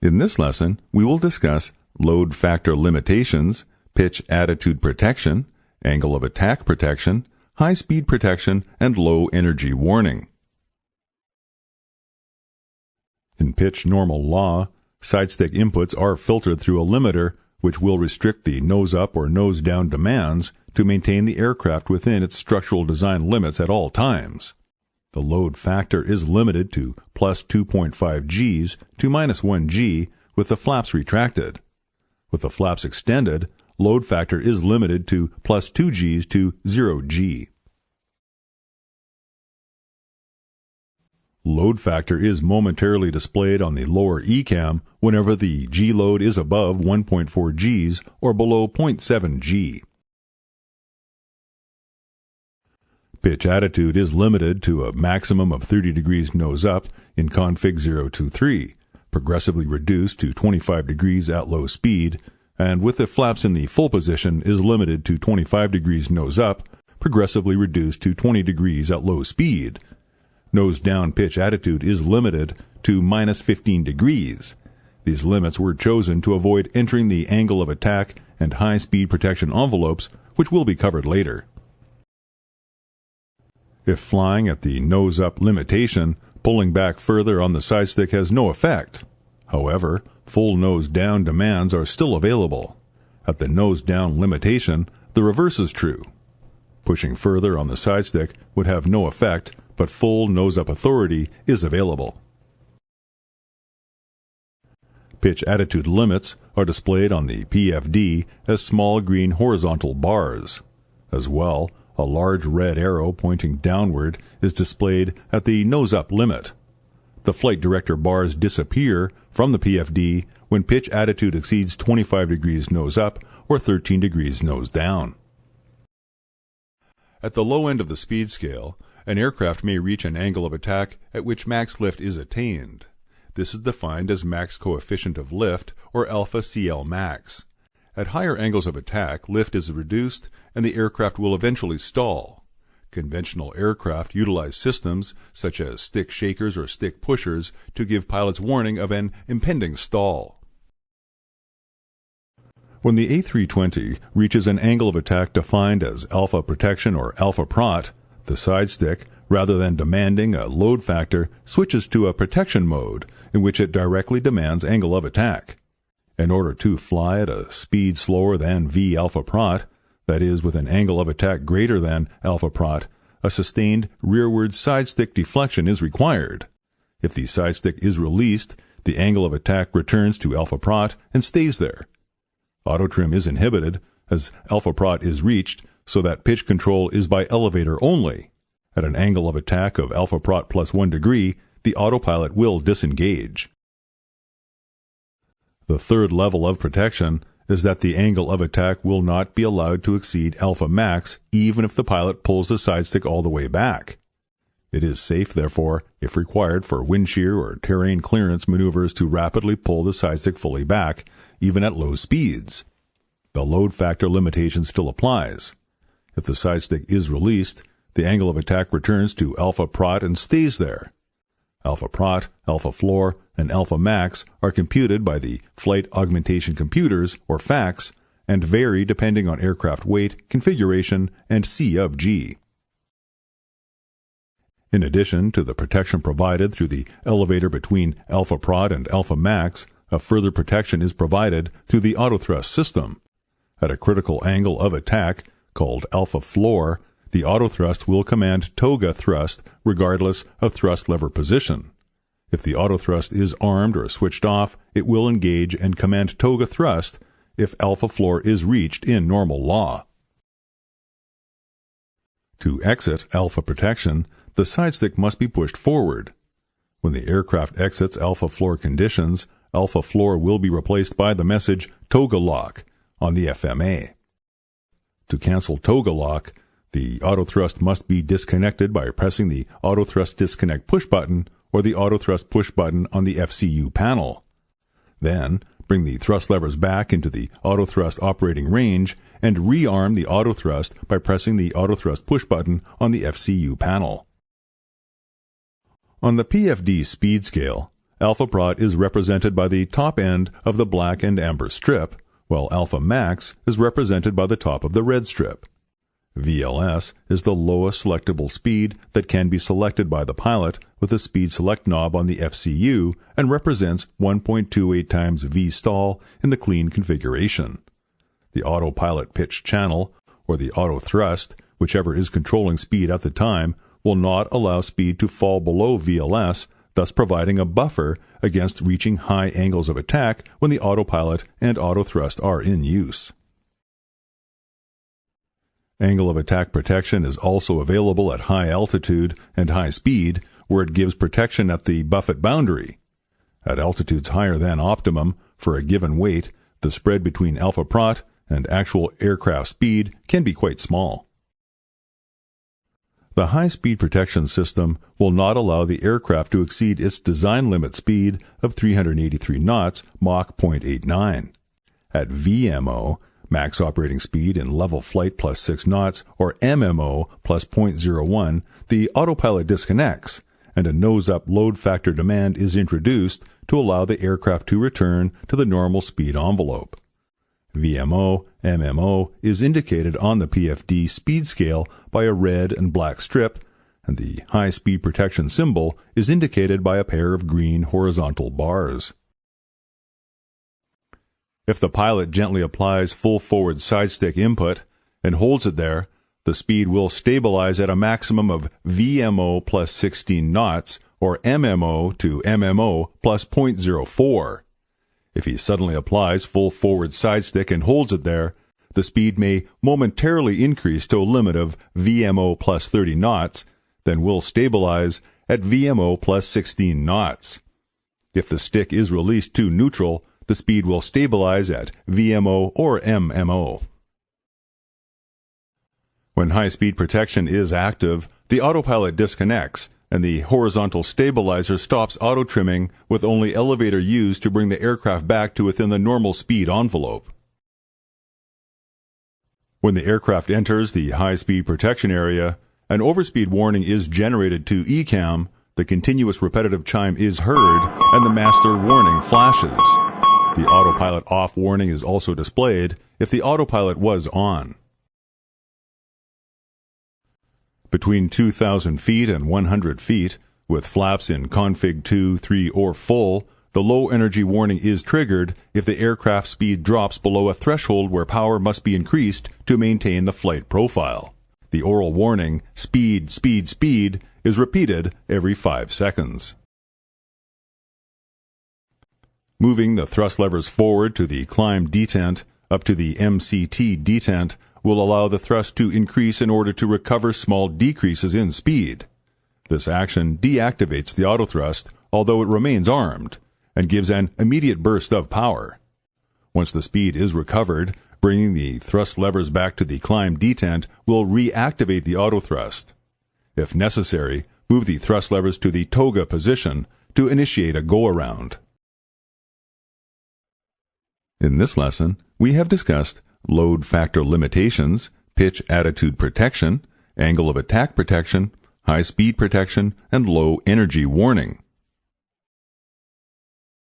In this lesson, we will discuss load factor limitations, pitch attitude protection, angle of attack protection, high-speed protection, and low-energy warning. In pitch normal law, sidestick inputs are filtered through a limiter which will restrict the nose-up or nose-down demands to maintain the aircraft within its structural design limits at all times. The load factor is limited to plus 2.5 Gs to minus 1 G with the flaps retracted. With the flaps extended, load factor is limited to plus 2 Gs to 0 G. Load factor is momentarily displayed on the lower ECAM whenever the G load is above 1.4 Gs or below 0.7 G. Pitch attitude is limited to a maximum of 30 degrees nose up in config 023, progressively reduced to 25 degrees at low speed, and with the flaps in the full position is limited to 25 degrees nose up, progressively reduced to 20 degrees at low speed. Nose down pitch attitude is limited to minus 15 degrees. These limits were chosen to avoid entering the angle of attack and high-speed protection envelopes, which will be covered later. If flying at the nose-up limitation, pulling back further on the sidestick has no effect. However, full nose-down demands are still available. At the nose-down limitation, the reverse is true. Pushing further on the sidestick would have no effect, but full nose-up authority is available. Pitch attitude limits are displayed on the PFD as small green horizontal bars. As well, a large red arrow pointing downward is displayed at the nose-up limit. The flight director bars disappear from the PFD when pitch attitude exceeds 25 degrees nose up or 13 degrees nose down. At the low end of the speed scale, an aircraft may reach an angle of attack at which max lift is attained. This is defined as max coefficient of lift, or alpha CL max. At higher angles of attack, lift is reduced and the aircraft will eventually stall. Conventional aircraft utilize systems such as stick shakers or stick pushers to give pilots warning of an impending stall. When the A320 reaches an angle of attack defined as alpha protection or alpha prot, the sidestick, rather than demanding a load factor, switches to a protection mode in which it directly demands angle of attack. In order to fly at a speed slower than V alpha prot, that is, with an angle of attack greater than alpha prot, a sustained rearward sidestick deflection is required. If the sidestick is released, the angle of attack returns to alpha prot and stays there. Auto trim is inhibited as alpha prot is reached, so that pitch control is by elevator only. At an angle of attack of alpha prot plus 1 degree, the autopilot will disengage. The third level of protection is that the angle of attack will not be allowed to exceed alpha max even if the pilot pulls the sidestick all the way back. It is safe, therefore, if required for wind shear or terrain clearance maneuvers to rapidly pull the sidestick fully back, even at low speeds. The load factor limitation still applies. If the sidestick is released, the angle of attack returns to alpha prot and stays there. Alpha prot, alpha floor, and alpha max are computed by the Flight Augmentation Computers, or FACS, and vary depending on aircraft weight, configuration, and C of G. In addition to the protection provided through the elevator between alpha prot and alpha max, a further protection is provided through the autothrust system. At a critical angle of attack, called alpha floor, the autothrust will command toga thrust regardless of thrust lever position. If the autothrust is armed or switched off, it will engage and command toga thrust if alpha floor is reached in normal law. To exit alpha protection, the sidestick must be pushed forward. When the aircraft exits alpha floor conditions, alpha floor will be replaced by the message toga lock on the FMA. To cancel toga lock, the autothrust must be disconnected by pressing the autothrust disconnect push button or the autothrust push button on the FCU panel. Then, bring the thrust levers back into the autothrust operating range and rearm the autothrust by pressing the autothrust push button on the FCU panel. On the PFD speed scale, alpha prot is represented by the top end of the black and amber strip, while alpha max is represented by the top of the red strip. VLS is the lowest selectable speed that can be selected by the pilot with the speed select knob on the FCU and represents 1.28 times Vstall in the clean configuration. The autopilot pitch channel, or the auto thrust, whichever is controlling speed at the time, will not allow speed to fall below VLS, thus providing a buffer against reaching high angles of attack when the autopilot and auto thrust are in use. Angle of attack protection is also available at high altitude and high speed, where it gives protection at the buffet boundary. At altitudes higher than optimum, for a given weight, the spread between alpha prot and actual aircraft speed can be quite small. The high-speed protection system will not allow the aircraft to exceed its design limit speed of 383 knots, Mach 0.89. At VMO, max operating speed in level flight plus 6 knots, or MMO plus 0.01, the autopilot disconnects, and a nose-up load factor demand is introduced to allow the aircraft to return to the normal speed envelope. VMO, MMO is indicated on the PFD speed scale by a red and black strip, and the high-speed protection symbol is indicated by a pair of green horizontal bars. If the pilot gently applies full forward side stick input and holds it there, the speed will stabilize at a maximum of VMO plus 16 knots, or MMO to MMO plus 0.04. If he suddenly applies full forward side stick and holds it there, the speed may momentarily increase to a limit of VMO plus 30 knots, then will stabilize at VMO plus 16 knots. If the stick is released to neutral, the speed will stabilize at VMO or MMO. When high-speed protection is active, the autopilot disconnects, and the horizontal stabilizer stops auto-trimming with only elevator used to bring the aircraft back to within the normal speed envelope. When the aircraft enters the high-speed protection area, an overspeed warning is generated to ECAM, the continuous repetitive chime is heard, and the master warning flashes. The autopilot off warning is also displayed if the autopilot was on. Between 2,000 feet and 100 feet, with flaps in config 2, 3, or full, the low energy warning is triggered if the aircraft speed drops below a threshold where power must be increased to maintain the flight profile. The oral warning, speed, speed, speed, is repeated every 5 seconds. Moving the thrust levers forward to the climb detent up to the MCT detent will allow the thrust to increase in order to recover small decreases in speed. This action deactivates the autothrust, although it remains armed, and gives an immediate burst of power. Once the speed is recovered, bringing the thrust levers back to the climb detent will reactivate the autothrust. If necessary, move the thrust levers to the toga position to initiate a go-around. In this lesson, we have discussed load factor limitations, pitch attitude protection, angle of attack protection, high speed protection, and low energy warning.